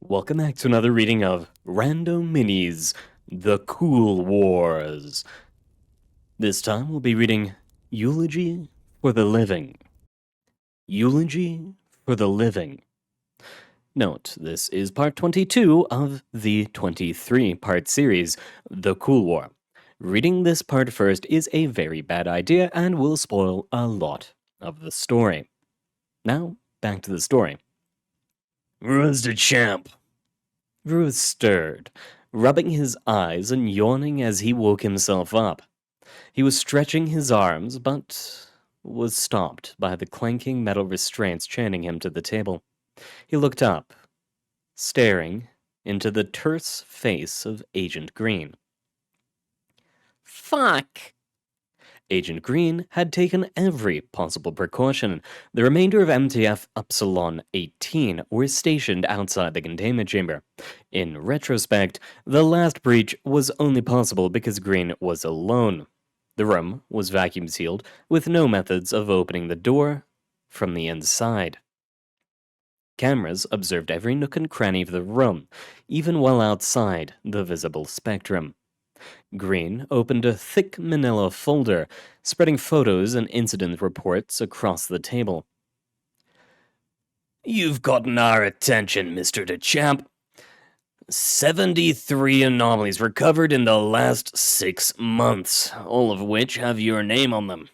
Welcome back to another reading of Randomini's The Cool Wars. This time we'll be reading Eulogy for the Living. Eulogy for the Living. Note, this is part 22 of the 23-part series, The Cool War. Reading this part first is a very bad idea and will spoil a lot of the story. Now, back to the story. Where's the champ? Ruth stirred, rubbing his eyes and yawning as he woke himself up. He was stretching his arms, but was stopped by the clanking metal restraints chaining him to the table. He looked up, staring into the terse face of Agent Green. Fuck! Agent Green had taken every possible precaution. The remainder of MTF Upsilon 18 were stationed outside the containment chamber. In retrospect, the last breach was only possible because Green was alone. The room was vacuum sealed, with no methods of opening the door from the inside. Cameras observed every nook and cranny of the room, even while outside the visible spectrum. Green opened a thick manila folder, spreading photos and incident reports across the table. You've gotten our attention, Mr. DeChamp. 73 anomalies recovered in the last 6 months, all of which have your name on them.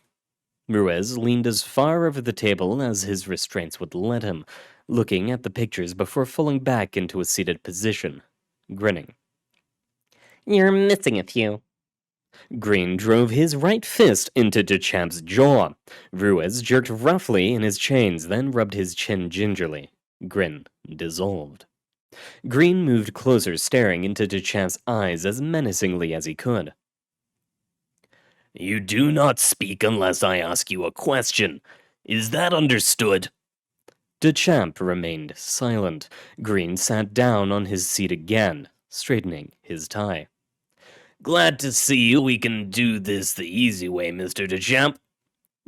Ruiz leaned as far over the table as his restraints would let him, looking at the pictures before falling back into a seated position, grinning. You're missing a few. Green drove his right fist into DeChamp's jaw. Ruiz jerked roughly in his chains, then rubbed his chin gingerly. Grin dissolved. Green moved closer, staring into DeChamp's eyes as menacingly as he could. You do not speak unless I ask you a question. Is that understood? DeChamp remained silent. Green sat down on his seat again, straightening his tie. Glad to see we can do this the easy way, Mr. DeChamp.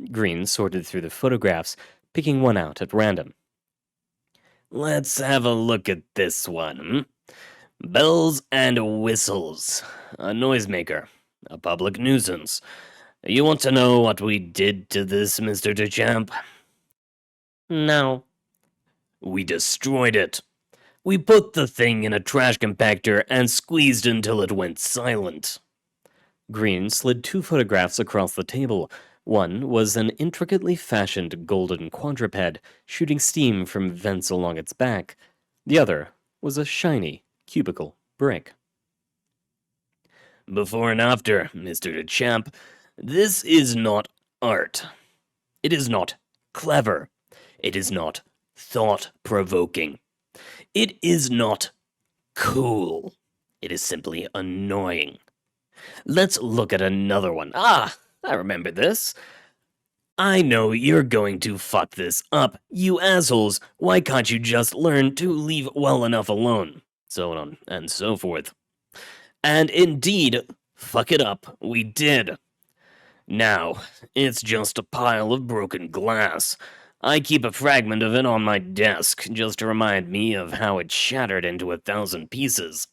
Green sorted through the photographs, picking one out at random. Let's have a look at this one. Bells and whistles. A noisemaker. A public nuisance. You want to know what we did to this, Mr. DeChamp? No. We destroyed it. We put the thing in a trash compactor and squeezed until it went silent. Green slid 2 photographs across the table. One was an intricately fashioned golden quadruped shooting steam from vents along its back. The other was a shiny, cubical brick. Before and after, Mr. DeChamp, this is not art. It is not clever. It is not thought-provoking. It is not cool. It is simply annoying. Let's look at another one. Ah, I remember this. I know you're going to fuck this up, you assholes. Why can't you just learn to leave well enough alone? So on and so forth. And indeed, fuck it up, we did. Now, it's just a pile of broken glass. I keep a fragment of it on my desk, just to remind me of how it shattered into 1,000 pieces.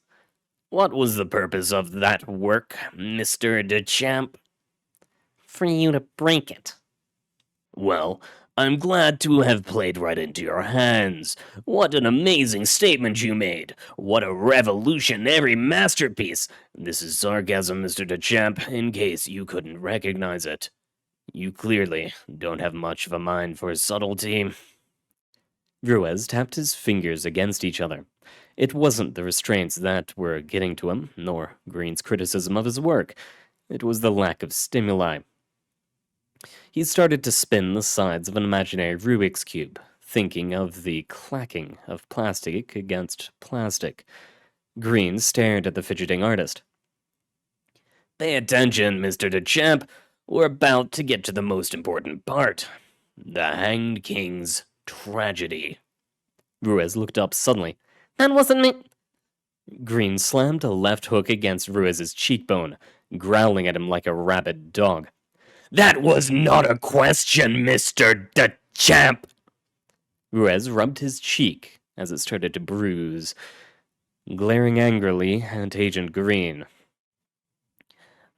What was the purpose of that work, Mr. DeChamp? For you to break it. Well, I'm glad to have played right into your hands. What an amazing statement you made. What a revolutionary masterpiece. This is sarcasm, Mr. DeChamp, in case you couldn't recognize it. You clearly don't have much of a mind for subtlety. Ruiz tapped his fingers against each other. It wasn't the restraints that were getting to him, nor Green's criticism of his work. It was the lack of stimuli. He started to spin the sides of an imaginary Rubik's Cube, thinking of the clacking of plastic against plastic. Green stared at the fidgeting artist. Pay attention, Mr. DeChamp. We're about to get to the most important part. The Hanged King's tragedy. Ruiz looked up suddenly. That wasn't me. Green slammed a left hook against Ruiz's cheekbone, growling at him like a rabid dog. That was not a question, Mr. DeChamp. Ruiz rubbed his cheek as it started to bruise, glaring angrily at Agent Green.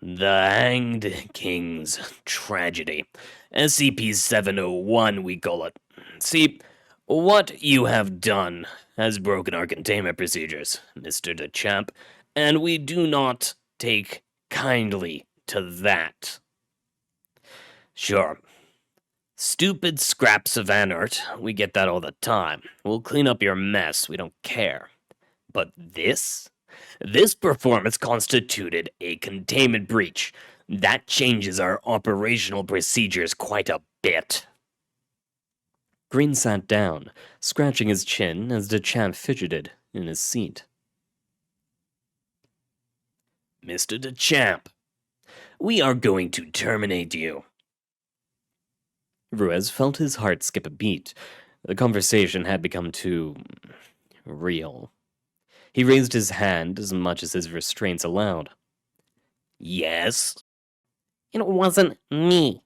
The Hanged King's Tragedy. SCP-701, we call it. See, what you have done has broken our containment procedures, Mr. DeChamp, and we do not take kindly to that. Sure. Stupid scraps of anart, we get that all the time. We'll clean up your mess, we don't care. But this? This performance constituted a containment breach. That changes our operational procedures quite a bit. Green sat down, scratching his chin as DeChamp fidgeted in his seat. Mr. DeChamp, we are going to terminate you. Ruiz felt his heart skip a beat. The conversation had become too real. He raised his hand as much as his restraints allowed. Yes? It wasn't me.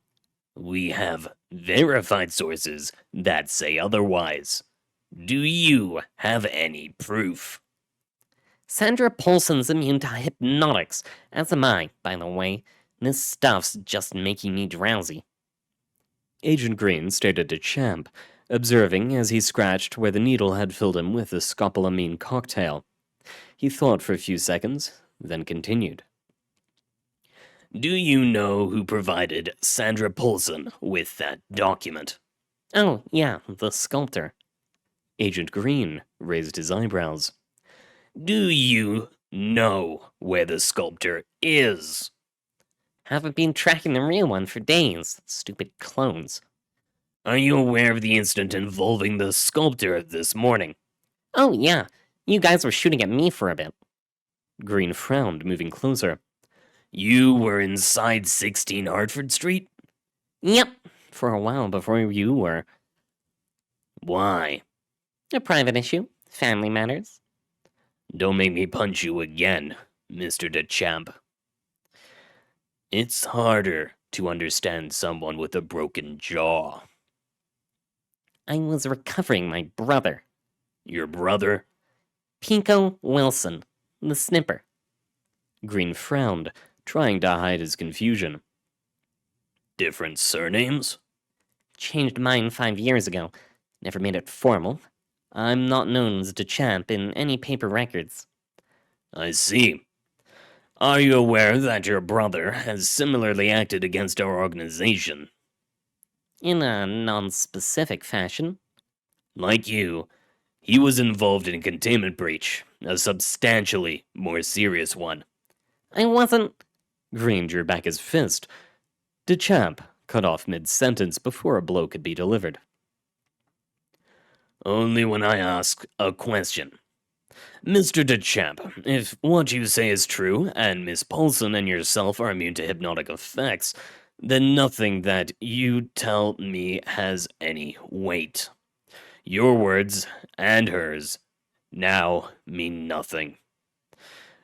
We have verified sources that say otherwise. Do you have any proof? Sandra Paulson's immune to hypnotics, as am I, by the way. This stuff's just making me drowsy. Agent Green stared at DeChamp, observing as he scratched where the needle had filled him with the scopolamine cocktail. He thought for a few seconds, then continued. Do you know who provided Sandra Paulson with that document? Oh, yeah, the sculptor. Agent Green raised his eyebrows. Do you know where the sculptor is? Haven't been tracking the real one for days. Stupid clones. Are you aware of the incident involving the sculptor this morning? Oh, yeah. You guys were shooting at me for a bit. Green frowned, moving closer. You were inside 16 Hartford Street? Yep, for a while before you were. Why? A private issue. Family matters. Don't make me punch you again, Mr. DeChamp. It's harder to understand someone with a broken jaw. I was recovering my brother. Your brother? Pico Wilson, the snipper. Green frowned, trying to hide his confusion. Different surnames? Changed mine 5 years ago. Never made it formal. I'm not known as DeChamp in any paper records. I see. Are you aware that your brother has similarly acted against our organization? In a non-specific fashion. Like you, he was involved in a containment breach, a substantially more serious one. I wasn't... Green drew back his fist. DeChamp cut off mid-sentence before a blow could be delivered. Only when I ask a question. Mr. DeChamp, if what you say is true, and Miss Paulson and yourself are immune to hypnotic effects, then nothing that you tell me has any weight. Your words and hers now mean nothing.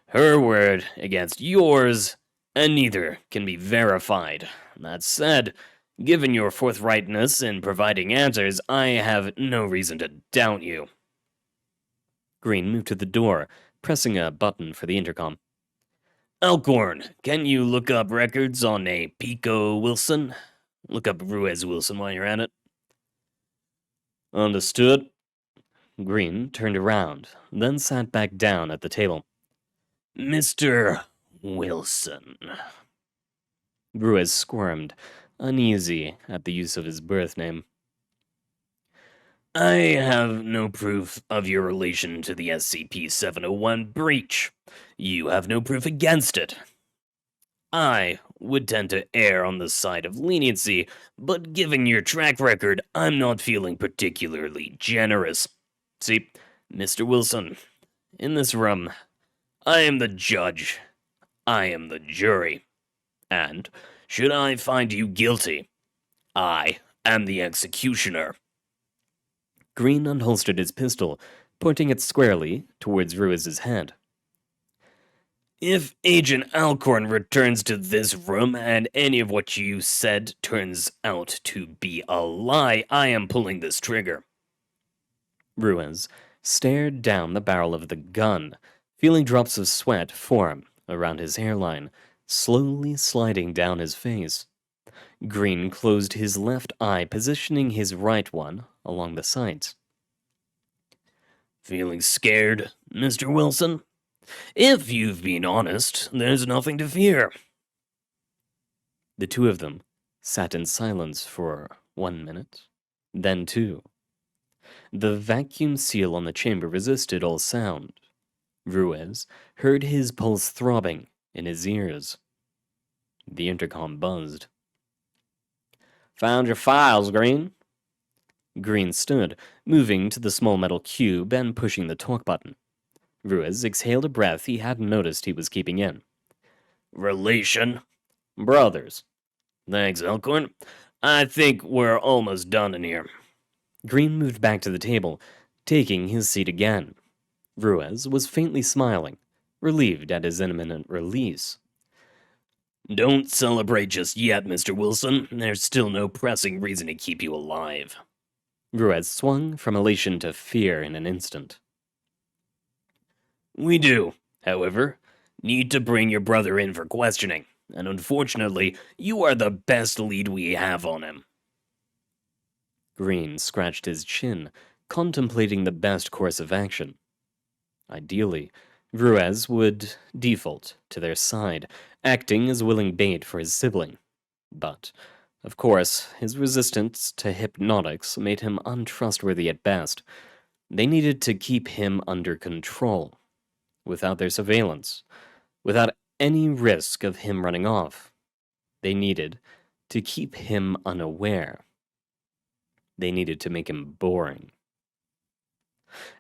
Her word against yours, and neither can be verified. That said, given your forthrightness in providing answers, I have no reason to doubt you. Green moved to the door, pressing a button for the intercom. Alcorn, can you look up records on a Pico Wilson? Look up Ruiz Wilson while you're at it. Understood. Green turned around, then sat back down at the table. Mr. Wilson. Ruiz squirmed, uneasy at the use of his birth name. I have no proof of your relation to the SCP-701 breach. You have no proof against it. I would tend to err on the side of leniency, but given your track record, I'm not feeling particularly generous. See, Mr. Wilson, in this room, I am the judge. I am the jury. And, should I find you guilty, I am the executioner. Green unholstered his pistol, pointing it squarely towards Ruiz's head. If Agent Alcorn returns to this room and any of what you said turns out to be a lie, I am pulling this trigger. Ruiz stared down the barrel of the gun, feeling drops of sweat form around his hairline, slowly sliding down his face. Green closed his left eye, positioning his right one along the sides. Feeling scared, Mr. Wilson? If you've been honest, there's nothing to fear. The two of them sat in silence for 1 minute, then 2. The vacuum seal on the chamber resisted all sound. Ruiz heard his pulse throbbing in his ears. The intercom buzzed. Found your files, Green. Green stood, moving to the small metal cube and pushing the talk button. Ruiz exhaled a breath he hadn't noticed he was keeping in. Relation? Brothers. Thanks, Elkhorn. I think we're almost done in here. Green moved back to the table, taking his seat again. Ruiz was faintly smiling, relieved at his imminent release. Don't celebrate just yet, Mr. Wilson. There's still no pressing reason to keep you alive. Ruiz swung from elation to fear in an instant. We do, however, need to bring your brother in for questioning, and unfortunately, you are the best lead we have on him. Green scratched his chin, contemplating the best course of action. Ideally, Ruiz would default to their side, acting as willing bait for his sibling. But, of course, his resistance to hypnotics made him untrustworthy at best. They needed to keep him under control, without their surveillance, without any risk of him running off. They needed to keep him unaware. They needed to make him boring.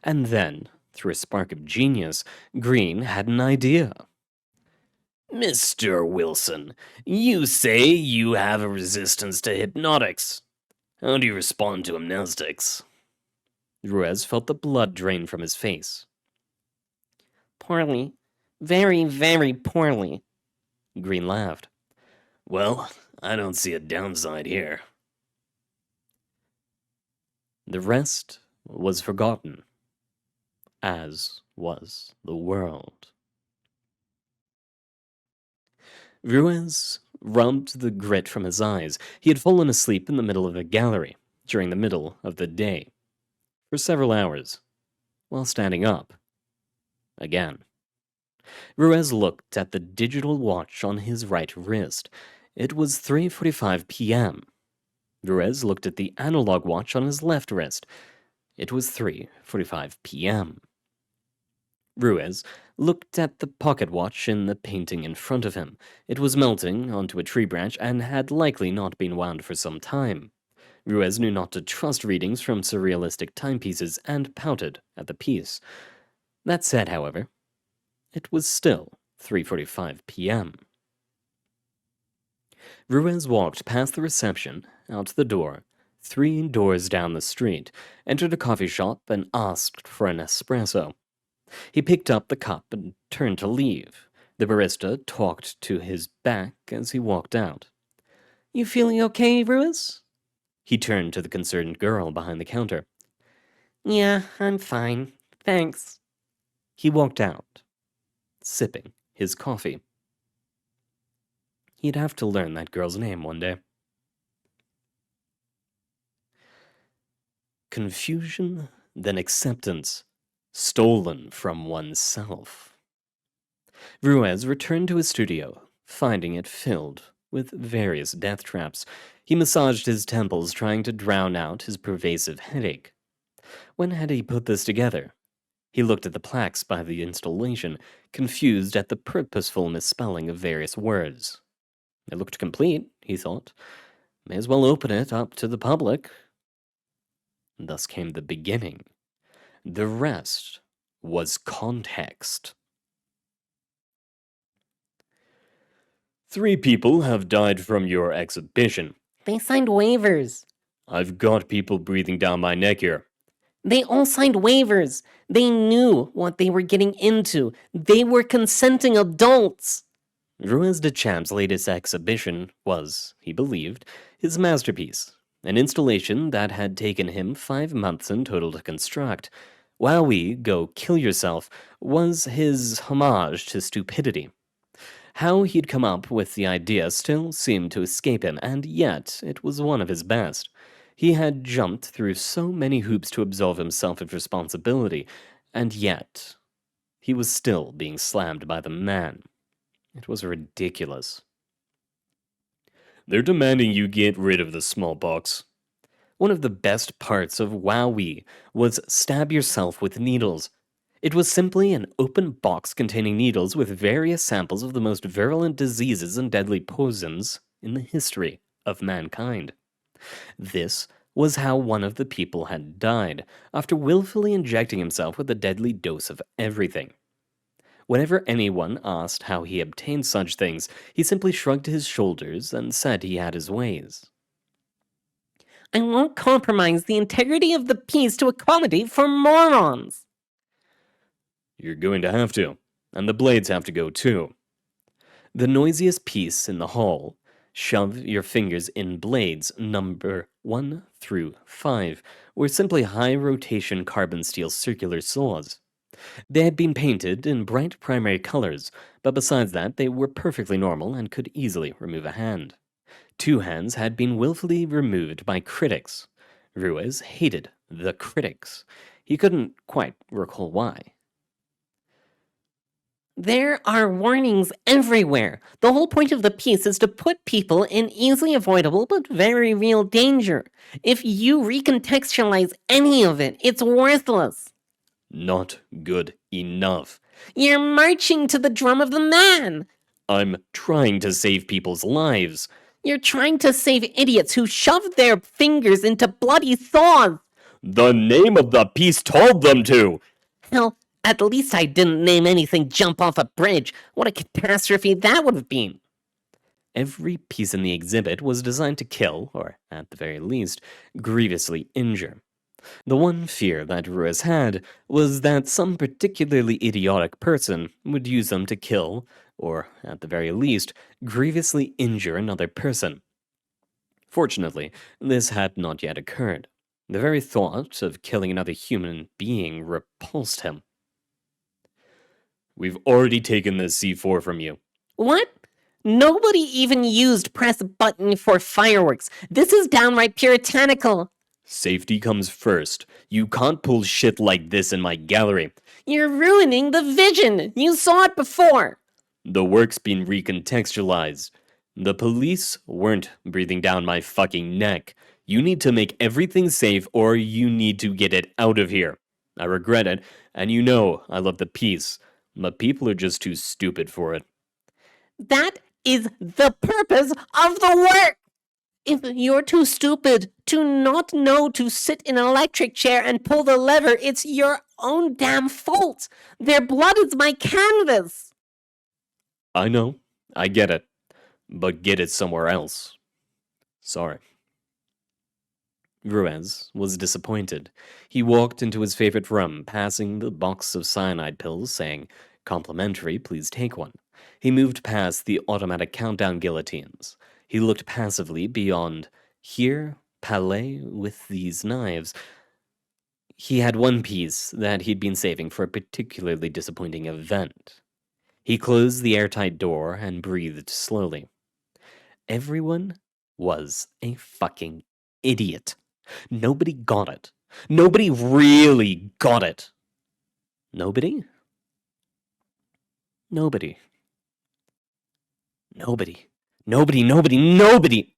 And then, through a spark of genius, Green had an idea. Mr. Wilson, you say you have a resistance to hypnotics. How do you respond to amnestics? Ruiz felt the blood drain from his face. Poorly. Very, very poorly. Green laughed. Well, I don't see a downside here. The rest was forgotten, as was the world. Ruiz rubbed the grit from his eyes. He had fallen asleep in the middle of a gallery during the middle of the day for several hours, while standing up again. Ruiz looked at the digital watch on his right wrist. It was 3:45 p.m. Ruiz looked at the analog watch on his left wrist. It was 3:45 p.m. Ruiz looked at the pocket watch in the painting in front of him. It was melting onto a tree branch and had likely not been wound for some time. Ruiz knew not to trust readings from surrealistic timepieces and pouted at the piece. That said, however, it was still 3:45 p.m. Ruiz walked past the reception, out the door, 3 doors down the street, entered a coffee shop, and asked for an espresso. He picked up the cup and turned to leave. The barista talked to his back as he walked out. You feeling okay, Ruiz? He turned to the concerned girl behind the counter. Yeah, I'm fine. Thanks. He walked out, sipping his coffee. He'd have to learn that girl's name one day. Confusion, then acceptance, stolen from oneself. Ruiz returned to his studio, finding it filled with various death traps. He massaged his temples, trying to drown out his pervasive headache. When had he put this together? He looked at the plaques by the installation, confused at the purposeful misspelling of various words. It looked complete, he thought. May as well open it up to the public. Thus came the beginning. The rest was context. 3 people have died from your exhibition. They signed waivers. I've got people breathing down my neck here. They all signed waivers. They knew what they were getting into. They were consenting adults. Ruiz de Champ's latest exhibition was, he believed, his masterpiece, an installation that had taken him 5 months in total to construct. Wowie, go kill yourself, was his homage to stupidity. How he'd come up with the idea still seemed to escape him, and yet it was one of his best. He had jumped through so many hoops to absolve himself of responsibility, and yet he was still being slammed by the man. It was ridiculous. They're demanding you get rid of the smallpox. One of the best parts of WoW was stab yourself with needles. It was simply an open box containing needles with various samples of the most virulent diseases and deadly poisons in the history of mankind. This was how one of the people had died, after willfully injecting himself with a deadly dose of everything. Whenever anyone asked how he obtained such things, he simply shrugged his shoulders and said he had his ways. I won't compromise the integrity of the piece to accommodate for morons. You're going to have to, and the blades have to go too. The noisiest piece in the hall, shove your fingers in blades number 1 through 5, were simply high-rotation carbon steel circular saws. They had been painted in bright primary colors, but besides that, they were perfectly normal and could easily remove a hand. 2 hands had been willfully removed by critics. Ruiz hated the critics. He couldn't quite recall why. There are warnings everywhere. The whole point of the piece is to put people in easily avoidable but very real danger. If you recontextualize any of it, it's worthless. Not good enough. You're marching to the drum of the man. I'm trying to save people's lives. You're trying to save idiots who shove their fingers into bloody saws. The name of the piece told them to. Hell, at least I didn't name anything jump off a bridge. What a catastrophe that would have been. Every piece in the exhibit was designed to kill, or at the very least, grievously injure. The one fear that Ruiz had was that some particularly idiotic person would use them to kill, or at the very least, grievously injure another person. Fortunately, this had not yet occurred. The very thought of killing another human being repulsed him. We've already taken the C4 from you. What? Nobody even used press button for fireworks. This is downright puritanical. Safety comes first. You can't pull shit like this in my gallery. You're ruining the vision. You saw it before. The work's been recontextualized. The police weren't breathing down my fucking neck. You need to make everything safe or you need to get it out of here. I regret it, and you know I love the piece, but people are just too stupid for it. That is the purpose of the work. If you're too stupid to not know to sit in an electric chair and pull the lever, it's your own damn fault. Their blood is my canvas. I know, I get it, but get it somewhere else. Sorry. Ruiz was disappointed. He walked into his favorite room, passing the box of cyanide pills, saying, "Complimentary, please take one." He moved past the automatic countdown guillotines. He looked passively beyond. Here, Palais with these knives. He had one piece that he'd been saving for a particularly disappointing event. He closed the airtight door and breathed slowly. Everyone was a fucking idiot. Nobody got it. Nobody really got it. Nobody? Nobody. Nobody. Nobody, nobody, nobody!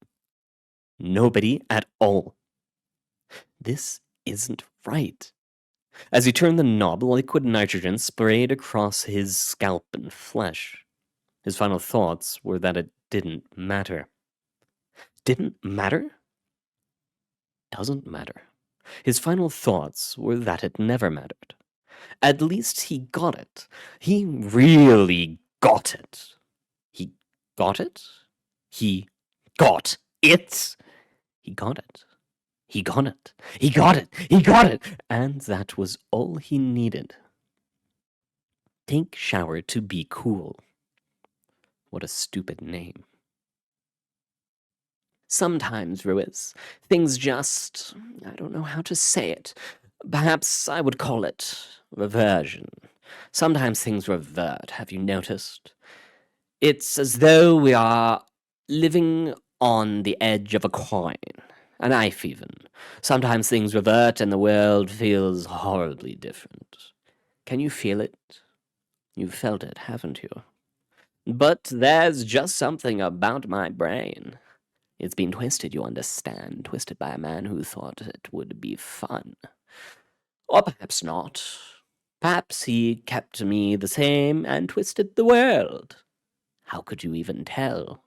Nobody at all. This isn't right. As he turned the knob, liquid nitrogen sprayed across his scalp and flesh. His final thoughts were that it didn't matter. Didn't matter? Doesn't matter. His final thoughts were that it never mattered. At least he got it. He really got it. He got it? He got it. He got it. He got it. He got it. He got it. And that was all he needed. Take shower to be cool. What a stupid name. Sometimes, Ruiz, things just, I don't know how to say it. Perhaps I would call it reversion. Sometimes things revert, have you noticed? It's as though we are living on the edge of a coin, a knife even. Sometimes things revert and the world feels horribly different. Can you feel it? You've felt it, haven't you? But there's just something about my brain. It's been twisted, you understand, twisted by a man who thought it would be fun. Or perhaps not. Perhaps he kept me the same and twisted the world. How could you even tell?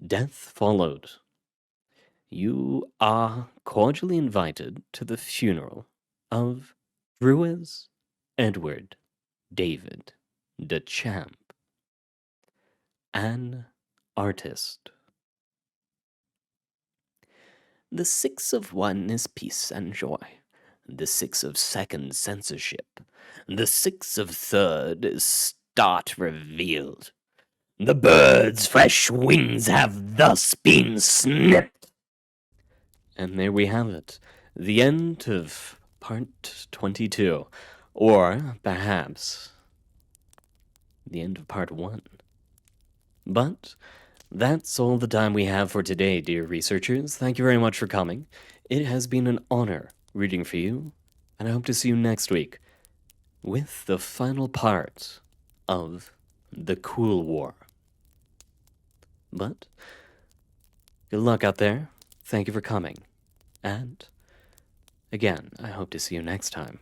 Death followed. You are cordially invited to the funeral of Ruiz Edward David de Champ, an artist. The 6 of 1 is peace and joy. The 6 of 2nd, censorship. The 6 of 3rd is start revealed. The bird's fresh wings have thus been snipped. And there we have it. The end of part 22. Or, perhaps, the end of part 1. But that's all the time we have for today, dear researchers. Thank you very much for coming. It has been an honor reading for you, and I hope to see you next week with the final part of The Cool War. But good luck out there. Thank you for coming. And again, I hope to see you next time.